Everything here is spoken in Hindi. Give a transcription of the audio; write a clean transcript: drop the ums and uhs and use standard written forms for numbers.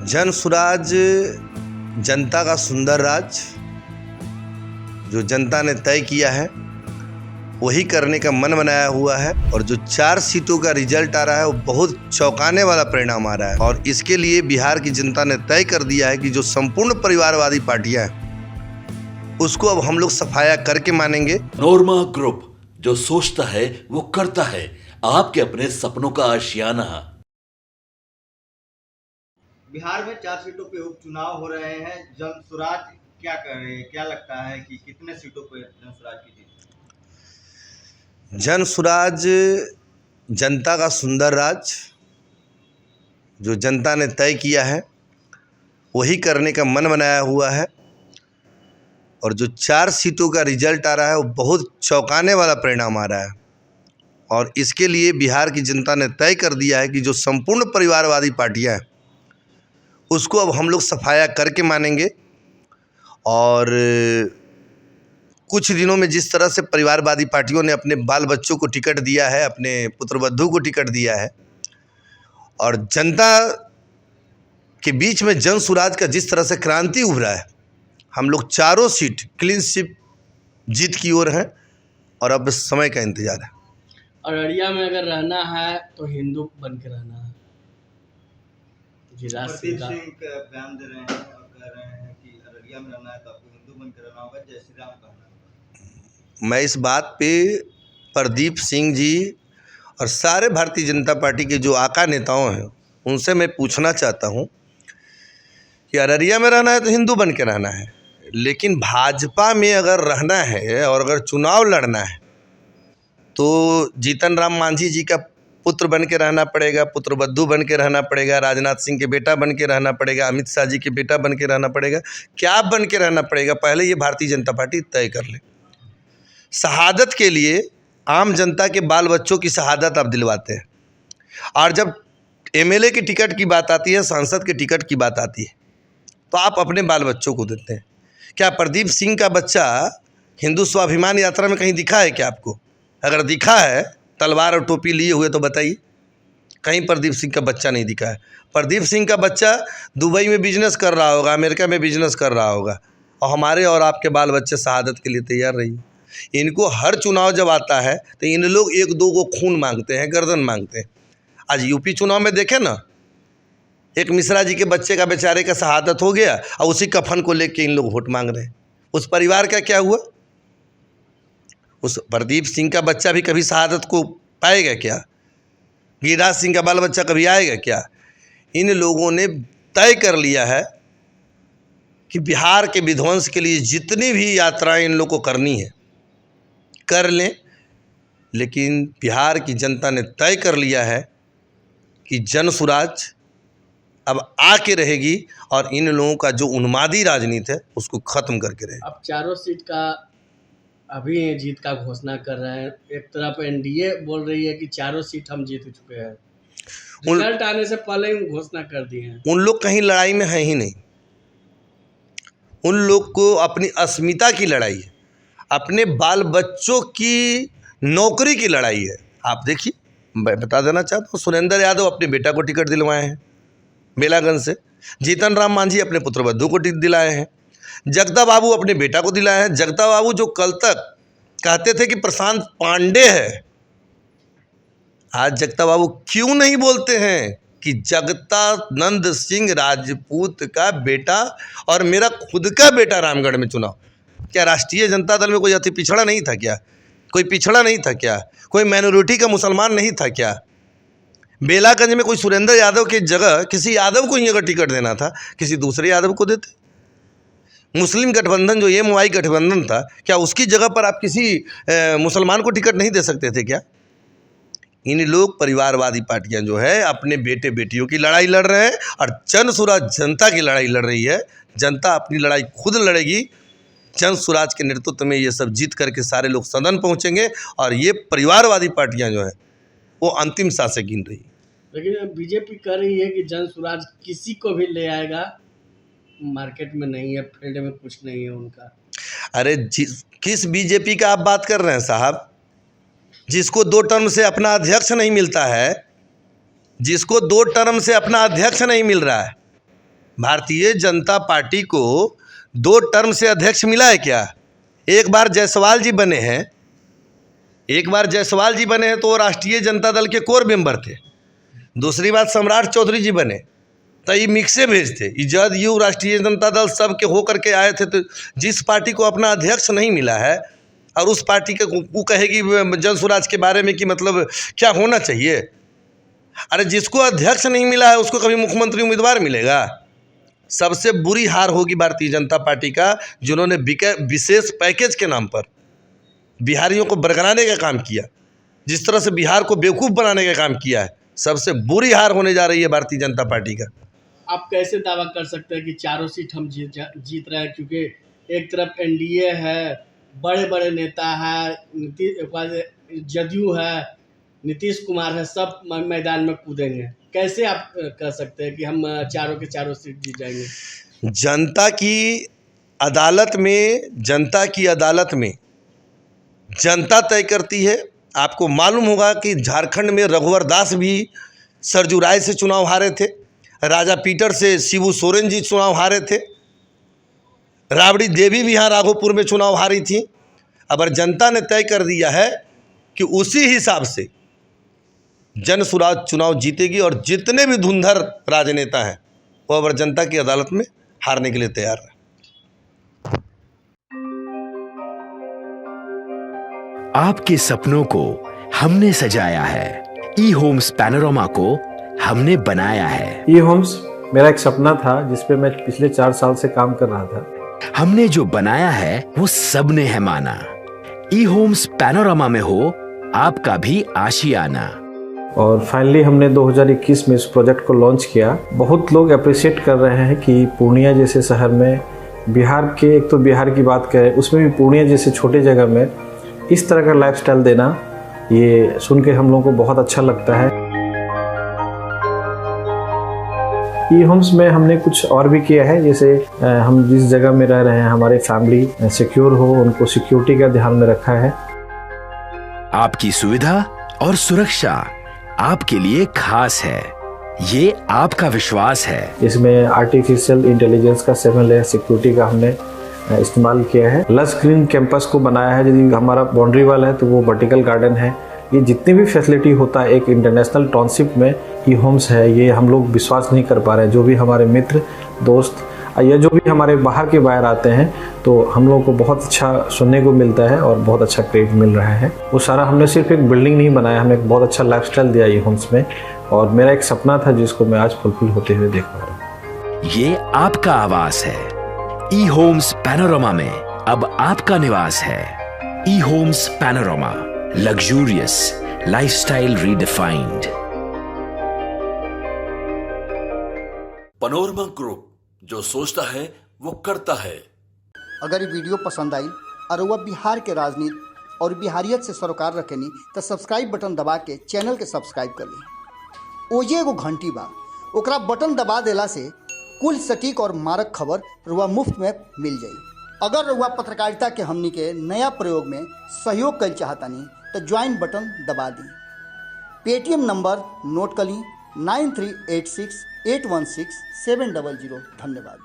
जन सुराज जनता का सुंदर राज, जो जनता ने तय किया है वही करने का मन बनाया हुआ है। और जो 4 सीटों का रिजल्ट आ रहा है वो बहुत चौंकाने वाला परिणाम आ रहा है। और इसके लिए बिहार की जनता ने तय कर दिया है कि जो संपूर्ण परिवारवादी पार्टियां हैं उसको अब हम लोग सफाया करके मानेंगे। नोरमा ग्रुप, जो सोचता है वो करता है। आपके अपने सपनों का आशियाना। बिहार में 4 सीटों पे उपचुनाव हो रहे हैं। जन सुराज क्या कर रहे हैं? क्या लगता है कि कितने सीटों पे जन सुराज की जीत? जन सुराज जनता का सुंदर राज, जो जनता ने तय किया है वही करने का मन बनाया हुआ है। और जो 4 सीटों का रिजल्ट आ रहा है वो बहुत चौंकाने वाला परिणाम आ रहा है। और इसके लिए बिहार की जनता ने तय कर दिया है कि जो संपूर्ण परिवारवादी पार्टियां हैं उसको अब हम लोग सफाया करके मानेंगे। और कुछ दिनों में जिस तरह से परिवारवादी पार्टियों ने अपने बाल बच्चों को टिकट दिया है, अपने पुत्रवधू को टिकट दिया है, और जनता के बीच में जन सुराज का जिस तरह से क्रांति उभरा है, हम लोग चारों सीट क्लीन स्वीप जीत की ओर हैं। और अब समय का इंतजार है। अररिया में अगर रहना है तो हिंदू बन के रहना है। जिला प्रदीप सिंह का बयान दे रहे हैं और कह रहे हैं कि अररिया में रहना है तो आपको हिंदू बन के रहना होगा, जय श्री राम कहना होगा। मैं इस बात पे प्रदीप सिंह जी और सारे भारतीय जनता पार्टी के जो आका नेताओं हैं उनसे मैं पूछना चाहता हूं कि अररिया में रहना है तो हिंदू बन के रहना है, लेकिन भाजपा में अगर रहना है और अगर चुनाव लड़ना है तो जीतन राम मांझी जी का पुत्र बन के रहना पड़ेगा, पुत्रवधू बन के रहना पड़ेगा, राजनाथ सिंह के बेटा बन के रहना पड़ेगा, अमित शाह जी के बेटा बन के रहना पड़ेगा। क्या बन के रहना पड़ेगा, पहले ये भारतीय जनता पार्टी तय कर ले। शहादत के लिए आम जनता के बाल बच्चों की शहादत आप दिलवाते हैं, और जब एमएलए की टिकट की बात आती है, सांसद के टिकट की बात आती है, तो आप अपने बाल बच्चों को देते हैं। क्या प्रदीप सिंह का बच्चा हिंदू स्वाभिमान यात्रा में कहीं दिखा है क्या आपको? अगर दिखा है तलवार और टोपी लिए हुए तो बताइए। कहीं प्रदीप सिंह का बच्चा नहीं दिखा है। प्रदीप सिंह का बच्चा दुबई में बिजनेस कर रहा होगा, अमेरिका में बिजनेस कर रहा होगा, और हमारे और आपके बाल बच्चे शहादत के लिए तैयार रहिए। इनको हर चुनाव जब आता है तो इन लोग एक दो को खून मांगते हैं, गर्दन मांगते हैं। आज यूपी चुनाव में देखे ना, एक मिश्रा जी के बच्चे का बेचारे का शहादत हो गया और उसी कफन को लेके इन लोग वोट मांग रहे हैं। उस परिवार का क्या हुआ? उस प्रदीप सिंह का बच्चा भी कभी शहादत को पाएगा क्या? गिरिराज सिंह का बाल बच्चा कभी आएगा क्या? इन लोगों ने तय कर लिया है कि बिहार के विध्वंस के लिए जितनी भी यात्राएं इन लोग को करनी है कर लें, लेकिन बिहार की जनता ने तय कर लिया है कि जन सुराज अब आके रहेगी और इन लोगों का जो उन्मादी राजनीति है उसको खत्म करके रहेगी। अब चारों सीट का अभी जीत का घोषणा कर रहे हैं। एक तरफ एनडीए बोल रही है कि चारों सीट हम जीत चुके हैं, रिजल्ट आने से पहले ही घोषणा कर दी है। उन लोग कहीं लड़ाई में है ही नहीं। उन लोग को अपनी अस्मिता की लड़ाई है, अपने बाल बच्चों की नौकरी की लड़ाई है। आप देखिए, मैं बता देना चाहता हूँ, सुरेंद्र यादव अपने बेटा को टिकट दिलवाए हैं बेलागंज से, जीतन राम मांझी अपने पुत्रवधू को टिकट दिलाए हैं, जगदा बाबू अपने बेटा को दिलाए हैं। जगदा बाबू जो कल तक कहते थे कि प्रशांत पांडे है, आज जगदा बाबू क्यों नहीं बोलते हैं कि जगदानंद सिंह राजपूत का बेटा और मेरा खुद का बेटा रामगढ़ में चुनाव? क्या राष्ट्रीय जनता दल में कोई अति पिछड़ा नहीं था क्या? कोई पिछड़ा नहीं था क्या? कोई माइनॉरिटी का मुसलमान नहीं था क्या? बेलागंज में कोई सुरेंद्र यादव की जगह किसी यादव को ही अगर टिकट देना था, किसी दूसरे यादव को देते। मुस्लिम गठबंधन जो एमवाई गठबंधन था, क्या उसकी जगह पर आप किसी मुसलमान को टिकट नहीं दे सकते थे क्या? इन लोग परिवारवादी पार्टियां जो है अपने बेटे बेटियों की लड़ाई लड़ रहे हैं और जन सुराज जनता की लड़ाई लड़ रही है। जनता अपनी लड़ाई खुद लड़ेगी। जन सुराज के नेतृत्व में ये सब जीत करके सारे लोग सदन पहुंचेंगे और ये परिवारवादी पार्टियां जो है वो अंतिम सांसें गिन रही है। लेकिन बीजेपी कह रही है कि जन सुराज किसी को भी ले आएगा, मार्केट में नहीं है, फील्ड में कुछ नहीं है उनका। अरे किस बीजेपी का आप बात कर रहे हैं साहब? जिसको 2 टर्म से अपना अध्यक्ष नहीं मिलता है, जिसको 2 टर्म से अपना अध्यक्ष नहीं मिल रहा है, भारतीय जनता पार्टी को 2 टर्म से अध्यक्ष मिला है क्या? एक बार जायसवाल जी बने हैं, तो वो राष्ट्रीय जनता दल के कोर मेंबर थे। दूसरी बात, सम्राट चौधरी जी बने तो ये मिक्से भेज थे। जदयू, राष्ट्रीय जनता दल सब के होकर के आए थे। तो जिस पार्टी को अपना अध्यक्ष नहीं मिला है और उस पार्टी के वो कहेगी जन स्वराज के बारे में कि मतलब क्या होना चाहिए? अरे जिसको अध्यक्ष नहीं मिला है उसको कभी मुख्यमंत्री उम्मीदवार मिलेगा? सबसे बुरी हार होगी भारतीय जनता पार्टी का, जिन्होंने विशेष पैकेज के नाम पर बिहारियों को बरगलाने का काम किया, जिस तरह से बिहार को बेवकूफ़ बनाने का काम किया है। सबसे बुरी हार होने जा रही है भारतीय जनता पार्टी का। आप कैसे दावा कर सकते हैं कि चारों सीट हम जीत रहे हैं? क्योंकि एक तरफ एनडीए है, बड़े बड़े नेता है, जदयू है, नीतीश कुमार है, सब मैदान में कूदेंगे। कैसे आप कह सकते हैं कि हम चारों के चारों सीट जीत जाएंगे? जनता की अदालत में जनता तय करती है। आपको मालूम होगा कि झारखंड में रघुवर दास भी सरजू राय से चुनाव हारे थे, राजा पीटर से शिबू सोरेन जी चुनाव हारे थे, राबड़ी देवी भी यहाँ राघोपुर में चुनाव हारी थी। अब जनता ने तय कर दिया है कि उसी हिसाब से जन स्वराज चुनाव जीतेगी और जितने भी धुंधर राजनेता हैं वो अब जनता की अदालत में हारने के लिए तैयार है। आपके सपनों को हमने सजाया है, ई होम्स पैनोरमा को हमने बनाया है। ई होम्स मेरा एक सपना था जिस पे मैं पिछले 4 साल से काम कर रहा था। हमने जो बनाया है वो सबने है माना। ई होम्स पैनोरमा में हो आपका भी आशियाना। और फाइनली हमने 2021 में इस प्रोजेक्ट को लॉन्च किया। बहुत लोग अप्रिशिएट कर रहे हैं कि पूर्णिया जैसे शहर में, बिहार के, एक तो बिहार की बात करें उसमें भी पूर्णिया जैसे छोटे जगह में इस तरह का लाइफस्टाइल देना, ये सुन के हम लोगों को बहुत अच्छा लगता है। ई होम्स में हमने कुछ और भी किया है, जैसे हम जिस जगह में रह रहे हैं हमारे फैमिली सिक्योर हो, उनको सिक्योरिटी का ध्यान में रखा है। आपकी सुविधा और सुरक्षा आपके लिए खास है, ये आपका विश्वास है। इसमें आर्टिफिशियल इंटेलिजेंस का 7 लेयर सिक्योरिटी का हमने इस्तेमाल किया है। लश ग्रीन कैंपस को बनाया है। यदि हमारा बाउंड्री वाल है तो वो वर्टिकल गार्डन है। ये जितनी भी फैसिलिटी होता है एक इंटरनेशनल टाउनशिप में, ई होम्स है, ये हम लोग विश्वास नहीं कर पा रहे हैं। जो भी हमारे मित्र, दोस्त या जो भी हमारे बाहर के बाहर आते हैं तो हम लोगों को बहुत अच्छा सुनने को मिलता है और बहुत अच्छा क्रेडिट मिल रहा है। वो सारा हमने सिर्फ एक बिल्डिंग नहीं बनाया, हमने एक बहुत अच्छा लाइफस्टाइल दिया ई होम्स में, और मेरा एक सपना था जिसको मैं आज फुलफिल होते हुए देख पा रहा हूँ। ये आपका आवास है। ई होम्स पैनोरमा में अब आपका निवास है। E homes Panorama, luxurious lifestyle redefined. Panorama group, जो सोचता है वो करता है। अगर ये वीडियो पसंद आई और वह बिहार के राजनीति और बिहारियत से सरोकार रखेनी तो सब्सक्राइब बटन दबा के चैनल के सब्सक्राइब कर ली। ओजे एगो घंटी बा, ओकरा बटन दबा देला से कुल सटीक और मारक खबर रुआ मुफ्त में मिल जाई। अगर रुआ पत्रकारिता के हमनी के नया प्रयोग में सहयोग कर चाहतानी तो ज्वाइन बटन दबा दी। पेटीएम नंबर नोट कर ली 9386 816 700। धन्यवाद।